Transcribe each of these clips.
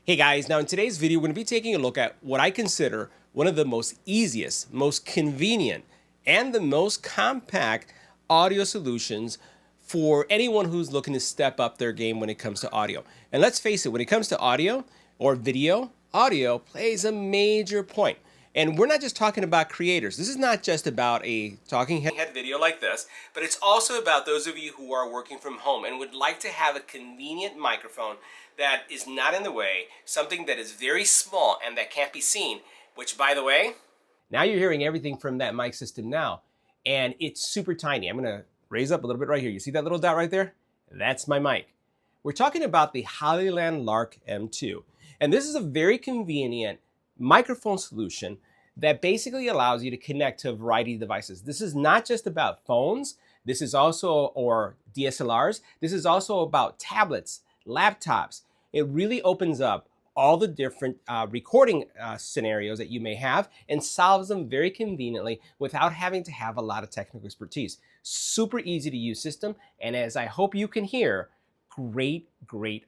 Hey guys, now in today's video, we're going to be taking a look at what I consider one of the most easiest, most convenient, and the most compact audio solutions for anyone who's looking to step up their game when it comes to audio. And let's face it, when it comes to audio or video, audio plays a major point. And we're not just talking about creators. This is not just about a talking head video like this, but it's also about those of you who are working from home and would like to have a convenient microphone that is not in the way, something that is very small and that can't be seen, which, by the way, now you're hearing everything from that mic system now, and it's super tiny. I'm gonna raise up a little bit right here. You see that little dot right there? That's my mic. We're talking about the Lavalier LARK M2, and this is a very convenient microphone solution that basically allows you to connect to a variety of devices. This is not just about phones, this is also, or DSLRs, this is also about tablets, laptops. It really opens up all the different recording scenarios that you may have and solves them very conveniently without having to have a lot of technical expertise. Super easy to use system, and as I hope you can hear, great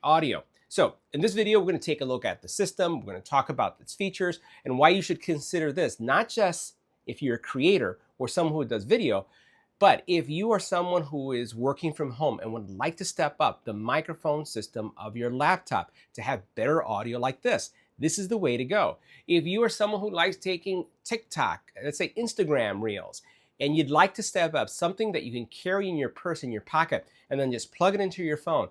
audio. So in this video, we're going to take a look at the system. We're going to talk about its features and why you should consider this, not just if you're a creator or someone who does video, but if you are someone who is working from home and would like to step up the microphone system of your laptop to have better audio like this, this is the way to go. If you are someone who likes taking TikTok, let's say Instagram Reels, and you'd like to step up something that you can carry in your purse, in your pocket, and then just plug it into your phone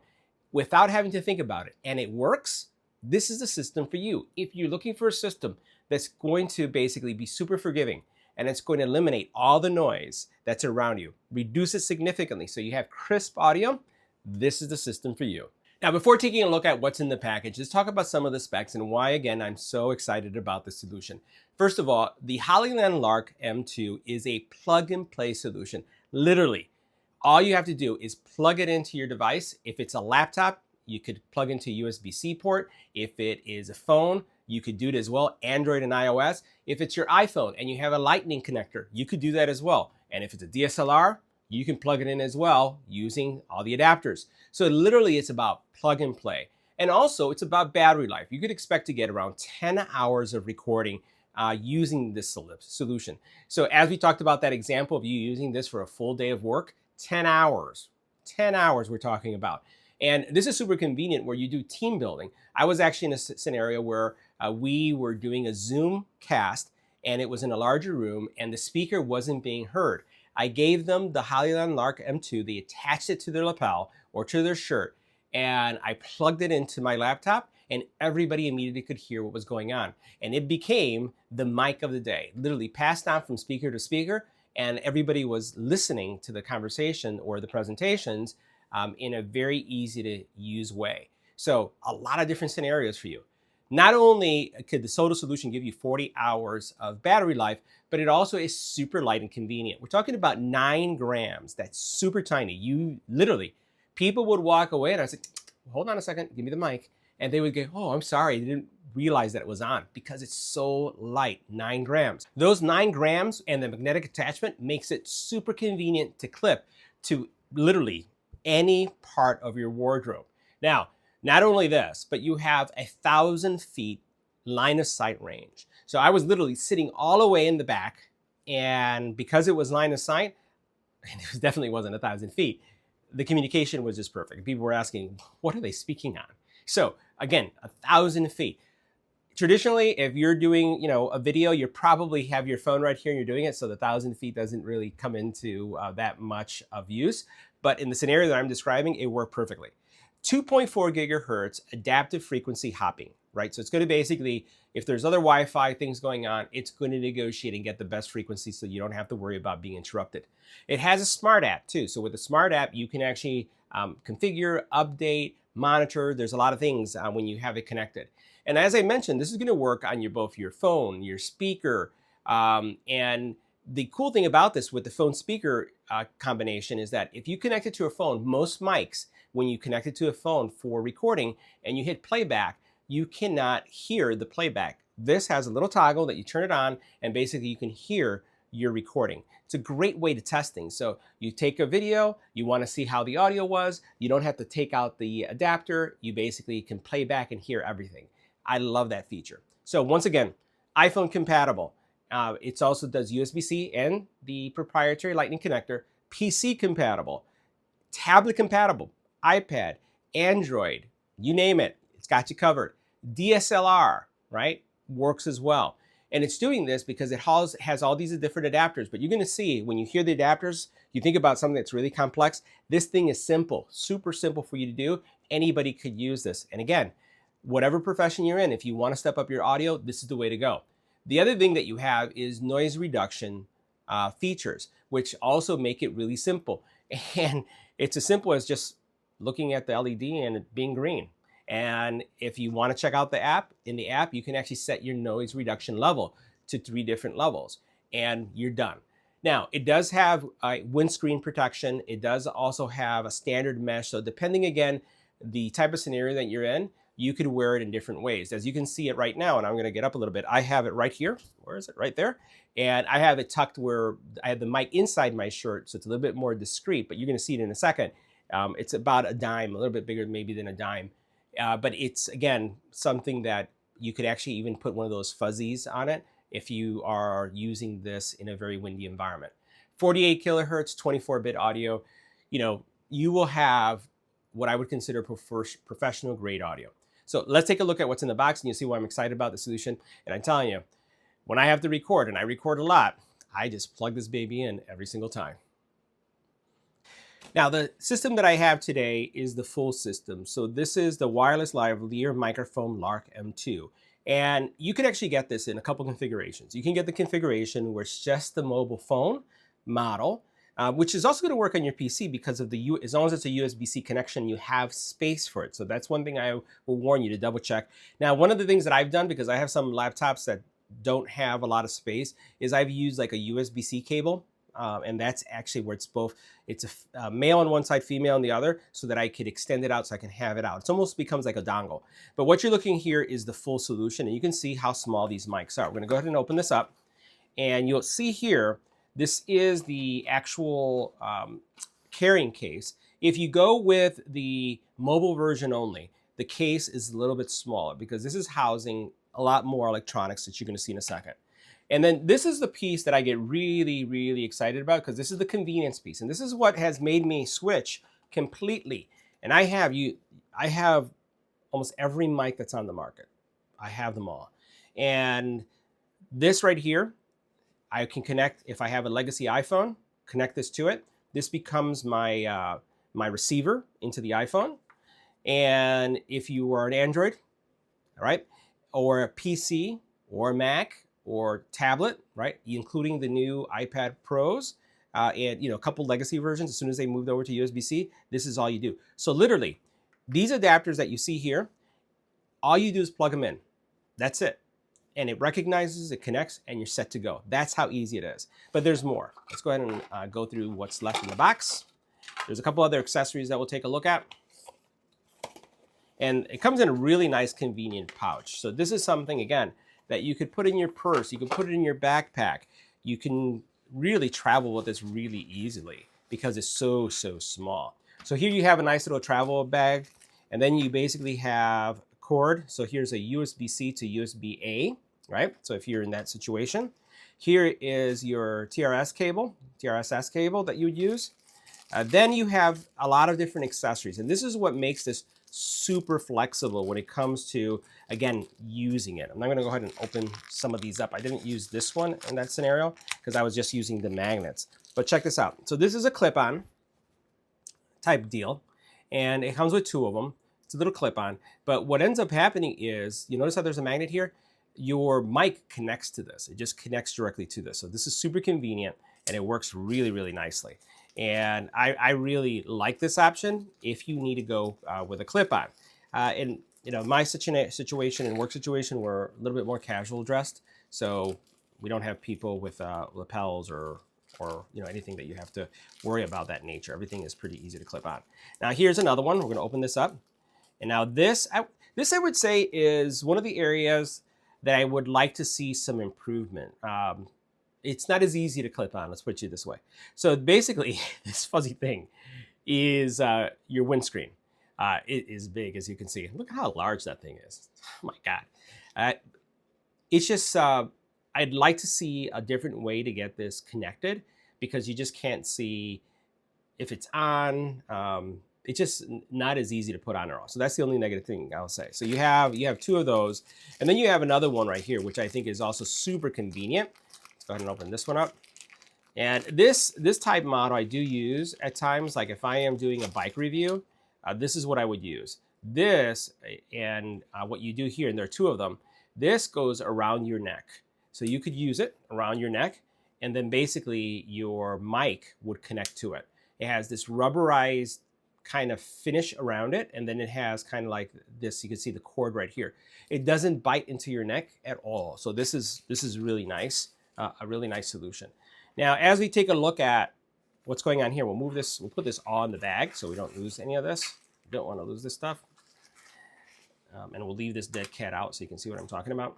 without having to think about it, and it works, this is the system for you. If you're looking for a system that's going to basically be super forgiving, and it's going to eliminate all the noise that's around you, reduce it significantly so you have crisp audio, this is the system for you. Now, before taking a look at what's in the package, let's talk about some of the specs and why, again, I'm so excited about this solution. First of all, the Lavalier LARK M2 is a plug-and-play solution. Literally, all you have to do is plug it into your device. If it's a laptop, you could plug into a USB-C port. If it is a phone, you could do it as well, Android and iOS. If it's your iPhone and you have a lightning connector, you could do that as well. And if it's a DSLR, you can plug it in as well using all the adapters. So literally it's about plug and play. And also it's about battery life. You could expect to get around 10 hours of recording using this solution. So as we talked about that example of you using this for a full day of work, 10 hours we're talking about. And this is super convenient where you do team building. I was actually in a scenario where we were doing a Zoom cast and it was in a larger room and the speaker wasn't being heard. I gave them the Lavalier LARK M2, they attached it to their lapel or to their shirt, and I plugged it into my laptop and everybody immediately could hear what was going on. And it became the mic of the day, literally passed on from speaker to speaker, and everybody was listening to the conversation or the presentations in a very easy to use way. So a lot of different scenarios for you. Not only could the Soda solution give you 40 hours of battery life, but it also is super light and convenient. We're talking about 9 grams. That's super tiny. You literally, people would walk away and I said, hold on a second, give me the mic. And they would go, oh, I'm sorry, I didn't realize that it was on because it's so light, 9 grams. Those 9 grams and the magnetic attachment makes it super convenient to clip to literally any part of your wardrobe. Now, not only this, but you have 1,000 feet line of sight range. So I was literally sitting all the way in the back, and because it was line of sight, and it definitely wasn't 1,000 feet, the communication was just perfect. People were asking, what are they speaking on? So again, 1,000 feet. Traditionally, if you're doing, a video, you probably have your phone right here and you're doing it, so the 1,000 feet doesn't really come into that much of use. But in the scenario that I'm describing, it worked perfectly. 2.4 gigahertz adaptive frequency hopping, right? So it's going to basically, if there's other Wi-Fi things going on, it's going to negotiate and get the best frequency so you don't have to worry about being interrupted. It has a smart app too. So with the smart app, you can actually configure, update, monitor. There's a lot of things when you have it connected. And as I mentioned, this is going to work on both your phone, your speaker, and the cool thing about this with the phone speaker combination is that if you connect it to a phone, most mics, when you connect it to a phone for recording and you hit playback, you cannot hear the playback. This has a little toggle that you turn it on and basically you can hear your recording. It's a great way to test things. So you take a video, you want to see how the audio was, you don't have to take out the adapter, you basically can play back and hear everything. I love that feature. So once again, iPhone compatible. It also does USB-C and the proprietary Lightning connector. PC compatible, tablet compatible, iPad, Android, you name it, it's got you covered. DSLR, right, works as well. And it's doing this because it has all these different adapters. But you're going to see when you hear the adapters, you think about something that's really complex. This thing is simple, super simple for you to do. Anybody could use this. And again, whatever profession you're in, if you want to step up your audio, this is the way to go. The other thing that you have is noise reduction features, which also make it really simple. And it's as simple as just looking at the LED and it being green. And if you want to check out the app, in the app, you can actually set your noise reduction level to 3 different levels, and you're done. Now, it does have windscreen protection. It does also have a standard mesh. So depending, again, the type of scenario that you're in, you could wear it in different ways. As you can see it right now, and I'm going to get up a little bit, I have it right here. Where is it? Right there. And I have it tucked where I have the mic inside my shirt, so it's a little bit more discreet, but you're going to see it in a second. It's about a dime, a little bit bigger maybe than a dime. But it's, again, something that you could actually even put one of those fuzzies on it if you are using this in a very windy environment. 48 kilohertz, 24-bit audio. You will have what I would consider professional grade audio. So let's take a look at what's in the box, and you'll see why I'm excited about the solution. And I'm telling you, when I have to record, and I record a lot, I just plug this baby in every single time. Now, the system that I have today is the full system. So this is the wireless lavalier microphone LARK M2. And you can actually get this in a couple configurations. You can get the configuration where it's just the mobile phone model, which is also going to work on your PC because of as long as it's a USB-C connection, you have space for it. So that's one thing I will warn you to double check. Now, one of the things that I've done, because I have some laptops that don't have a lot of space, is I've used like a USB-C cable. And that's actually where it's a male on one side, female on the other, so that I could extend it out so I can have it out. It almost becomes like a dongle. But what you're looking here is the full solution, and you can see how small these mics are. We're gonna go ahead and open this up, and you'll see here, this is the actual carrying case. If you go with the mobile version only, the case is a little bit smaller because this is housing a lot more electronics that you're gonna see in a second. And then this is the piece that I get really, really excited about because this is the convenience piece. And this is what has made me switch completely. And I have almost every mic that's on the market. I have them all. And this right here, I can connect, if I have a legacy iPhone, connect this to it. This becomes my, my receiver into the iPhone. And if you are an Android, all right, or a PC or a Mac, or tablet, right, including the new iPad Pros, and a couple legacy versions. As soon as they moved over to USB-C, this is all you do. So literally, these adapters that you see here, all you do is plug them in. That's it. And it recognizes, it connects, and you're set to go. That's how easy it is. But there's more. Let's go ahead and go through what's left in the box. There's a couple other accessories that we'll take a look at. And it comes in a really nice, convenient pouch. So this is something, again, that you could put in your purse, you can put it in your backpack. You can really travel with this really easily because it's so small. So here you have a nice little travel bag, and then you basically have a cord. So here's a USB-C to USB-A, right? So if you're in that situation. Here is your TRS cable, TRS-S cable that you would use. Then you have a lot of different accessories, and this is what makes this super flexible when it comes to, again, using it. I'm not going to go ahead and open some of these up. I didn't use this one in that scenario because I was just using the magnets. But check this out. So this is a clip-on type deal, and it comes with 2 of them. It's a little clip-on. But what ends up happening is, you notice how there's a magnet here? Your mic connects to this. It just connects directly to this. So this is super convenient, and it works really, really nicely. And I really like this option if you need to go with a clip-on. And my situation and work situation, we're a little bit more casual dressed, so we don't have people with lapels or anything that you have to worry about that nature. Everything is pretty easy to clip on. Now here's another one. We're going to open this up, and now this I would say is one of the areas that I would like to see some improvement. It's not as easy to clip on, let's put it this way. So basically, this fuzzy thing is your windscreen. It is big, as you can see. Look how large that thing is. Oh my God. It's just, I'd like to see a different way to get this connected, because you just can't see if it's on. It's just not as easy to put on or off. So that's the only negative thing I'll say. So you have two of those, and then you have another one right here, which I think is also super convenient. Let's go ahead and open this one up. And this type model I do use at times, like if I am doing a bike review, this is what I would use. This and what you do here, and there are two of them, this goes around your neck. So you could use it around your neck, and then basically your mic would connect to it. It has this rubberized kind of finish around it, and then it has kind of like this, you can see the cord right here. It doesn't bite into your neck at all. So this is really nice, a really nice solution. Now, as we take a look at what's going on here, we'll move this, we'll put this all in the bag so we don't lose any of this. We don't want to lose this stuff. And we'll leave this dead cat out so you can see what I'm talking about.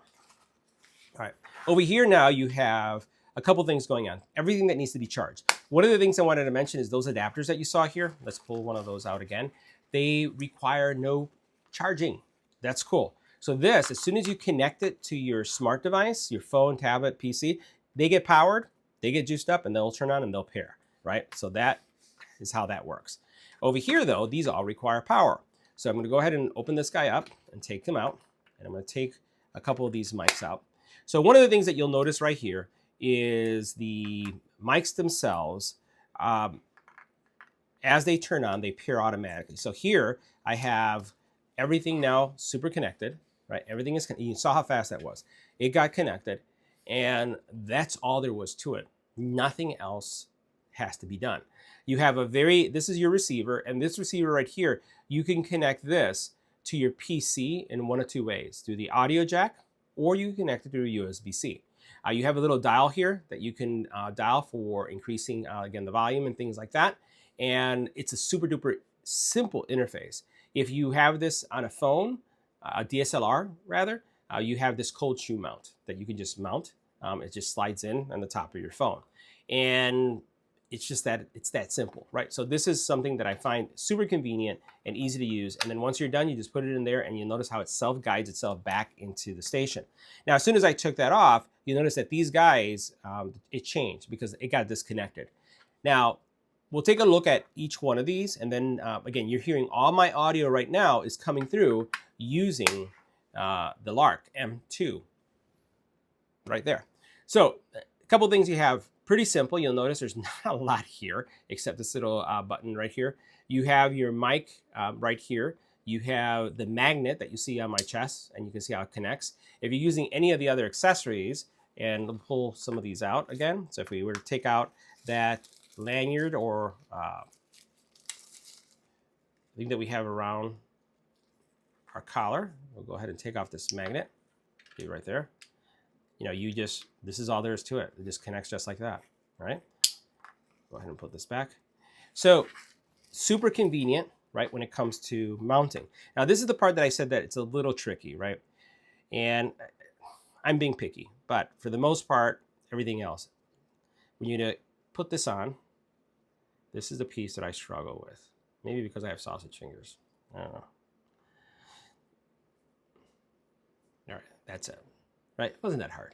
All right, over here now you have a couple things going on. Everything that needs to be charged. One of the things I wanted to mention is those adapters that you saw here. Let's pull one of those out again. They require no charging. That's cool. So this, as soon as you connect it to your smart device, your phone, tablet, PC, they get powered, they get juiced up, and they'll turn on and they'll pair, right? So that is how that works. Over here though, these all require power. So I'm gonna go ahead and open this guy up and take them out. And I'm gonna take a couple of these mics out. So one of the things that you'll notice right here is the mics themselves, as they turn on, they pair automatically. So here I have everything now super connected, right? Everything is, you saw how fast that was. It got connected, and that's all there was to it. Nothing else has to be done. You have this is your receiver, and this receiver right here, you can connect this to your PC in one of two ways, through the audio jack, or you can connect it through USB-C. You have a little dial here that you can dial for increasing, again, the volume and things like that. And it's a super duper simple interface. If you have this on a phone, a DSLR rather, you have this cold shoe mount that you can just mount. It just slides in on the top of your phone. And it's just that, it's that simple, right? So this is something that I find super convenient and easy to use. And then once you're done, you just put it in there, and you'll notice how it self-guides itself back into the station. Now, as soon as I took that off, you notice that these guys, it changed because it got disconnected. Now, we'll take a look at each one of these. And then again, you're hearing all my audio right now is coming through using the LARK M2 right there. So a couple things you have. Pretty simple. You'll notice there's not a lot here except this little button right here. You have your mic right here. You have the magnet that you see on my chest, and you can see how it connects. If you're using any of the other accessories, and we'll pull some of these out again. So if we were to take out that lanyard or thing that we have around our collar, we'll go ahead and take off this magnet. See right there. You know, this is all there is to it. It just connects just like that, right? Go ahead and put this back. So super convenient, right, when it comes to mounting. Now, this is the part that I said that it's a little tricky, right? And I'm being picky, but for the most part, everything else. When you put this on, this is the piece that I struggle with. Maybe because I have sausage fingers. I don't know. All right, that's it. Right? It wasn't that hard.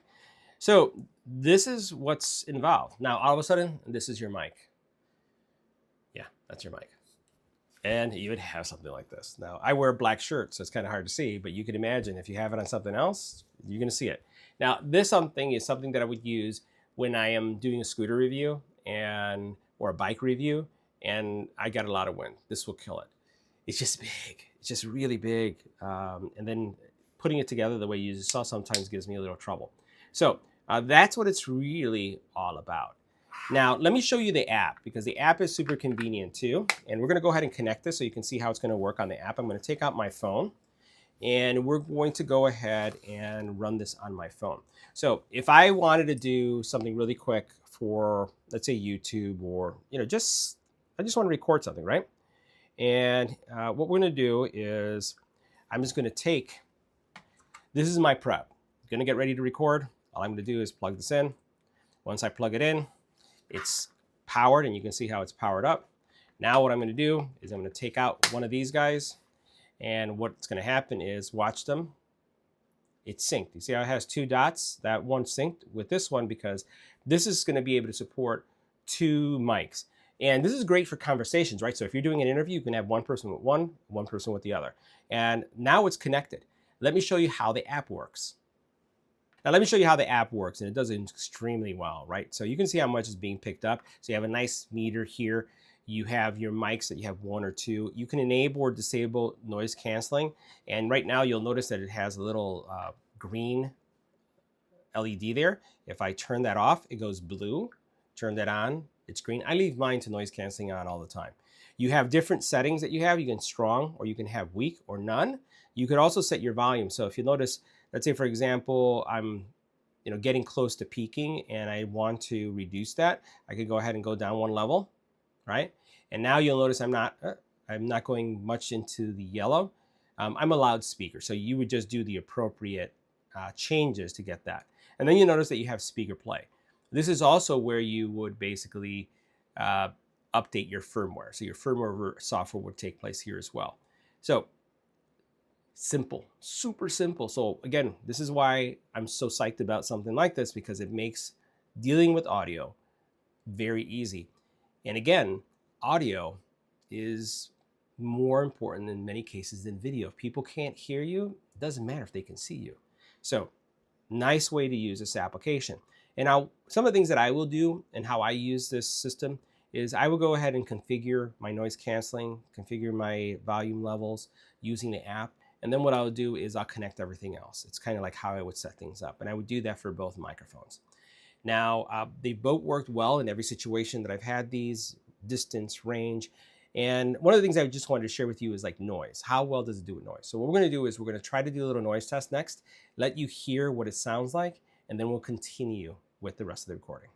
So this is what's involved. Now, all of a sudden, this is your mic. Yeah, that's your mic. And you would have something like this. Now, I wear a black shirt, so it's kind of hard to see, but you can imagine if you have it on something else, you're going to see it. Now, this something is something that I would use when I am doing a scooter review or a bike review, and I got a lot of wind. This will kill it. It's just big. It's just really big. And then putting it together the way you saw sometimes gives me a little trouble. So that's what it's really all about. Now, let me show you the app, because the app is super convenient too. And we're going to go ahead and connect this so you can see how it's going to work on the app. I'm going to take out my phone, and we're going to go ahead and run this on my phone. So if I wanted to do something really quick for, let's say, YouTube, or I just want to record something, right? And what we're going to do is I'm just going to take, this is my prep. I'm going to get ready to record. All I'm going to do is plug this in. Once I plug it in, it's powered, and you can see how it's powered up. Now what I'm going to do is I'm going to take out one of these guys, and what's going to happen is, watch them. it's synced. You see how it has 2 dots? That one synced with this one because this is going to be able to support 2 mics. And this is great for conversations, right? So if you're doing an interview, you can have one person with one person with the other. And now it's connected. Let me show you how the app works. Now let me show you how the app works, and it does it extremely well, right? So you can see how much is being picked up. So you have a nice meter here. You have your mics that you have 1 or 2. You can enable or disable noise canceling. And right now you'll notice that it has a little green LED there. If I turn that off, it goes blue. Turn that on, it's green. I leave mine to noise canceling on all the time. You have different settings that you have. You can strong, or you can have weak or none. You could also set your volume. So if you notice, let's say for example, I'm getting close to peaking and I want to reduce that, I could go ahead and go down 1 level, right? And now you'll notice I'm not going much into the yellow. I'm a loudspeaker, so you would just do the appropriate changes to get that. And then you notice that you have speaker play. This is also where you would basically update your firmware. So your firmware software would take place here as well. So simple, super simple. So again, this is why I'm so psyched about something like this, because it makes dealing with audio very easy. And again, audio is more important in many cases than video. If people can't hear you, it doesn't matter if they can see you. So nice way to use this application. And now some of the things that I will do and how I use this system is I will go ahead and configure my noise canceling, configure my volume levels using the app. And then what I'll do is I'll connect everything else. It's kind of like how I would set things up. And I would do that for both microphones. Now, they both worked well in every situation that I've had these, distance, range. And one of the things I just wanted to share with you is like noise. How well does it do with noise? So what we're going to do is we're going to try to do a little noise test next, let you hear what it sounds like, and then we'll continue with the rest of the recording.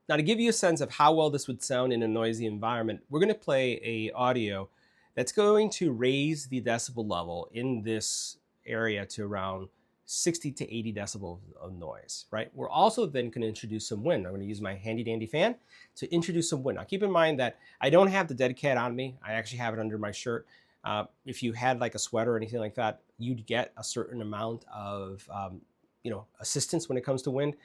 Now, to give you a sense of how well this would sound in a noisy environment, we're going to play a audio that's going to raise the decibel level in this area to around 60 to 80 decibels of noise, right? We're also then going to introduce some wind. I'm going to use my handy dandy fan to introduce some wind. Now keep in mind that I don't have the dead cat on me. I actually have it under my shirt. If you had like a sweater or anything like that, you'd get a certain amount of assistance when it comes to wind.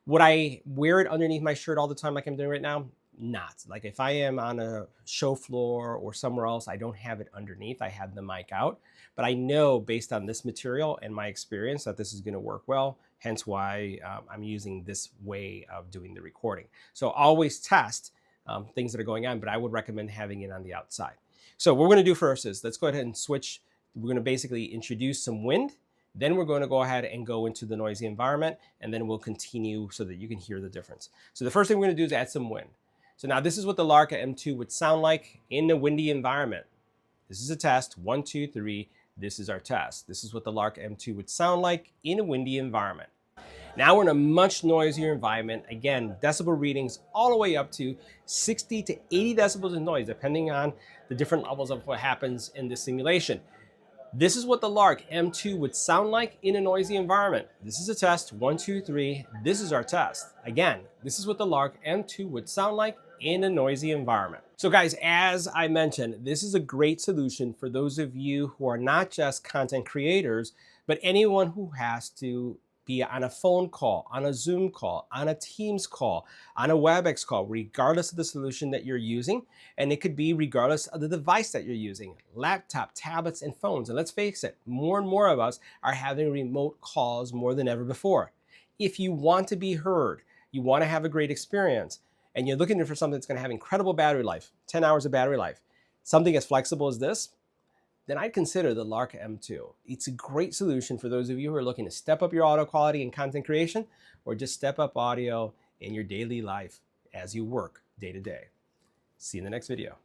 Would I wear it underneath my shirt all the time like I'm doing right now? Not. Like if I am on a show floor or somewhere else, I don't have it underneath. I have the mic out. But I know based on this material and my experience that this is going to work well, hence why I'm using this way of doing the recording. So always test things that are going on, but I would recommend having it on the outside. So what we're going to do first is let's go ahead and switch. We're going to basically introduce some wind. Then we're going to go ahead and go into the noisy environment, and then we'll continue so that you can hear the difference. So the first thing we're going to do is add some wind. So now this is what the LARK M2 would sound like in a windy environment. This is a test, 1, 2, 3. This is our test. This is what the LARK M2 would sound like in a windy environment. Now we're in a much noisier environment. Again, decibel readings all the way up to 60 to 80 decibels of noise, depending on the different levels of what happens in this simulation. This is what the LARK M2 would sound like in a noisy environment. This is a test, 1, 2, 3. This is our test. Again, this is what the LARK M2 would sound like in a noisy environment. So guys, as I mentioned, this is a great solution for those of you who are not just content creators, but anyone who has to be on a phone call, on a Zoom call, on a Teams call, on a WebEx call, regardless of the solution that you're using. And it could be regardless of the device that you're using, laptop, tablets, and phones. And let's face it, more and more of us are having remote calls more than ever before. If you want to be heard, you want to have a great experience, and you're looking for something that's going to have incredible battery life, 10 hours of battery life, something as flexible as this, then I'd consider the LARK M2. It's a great solution for those of you who are looking to step up your audio quality and content creation, or just step up audio in your daily life as you work day to day. See you in the next video.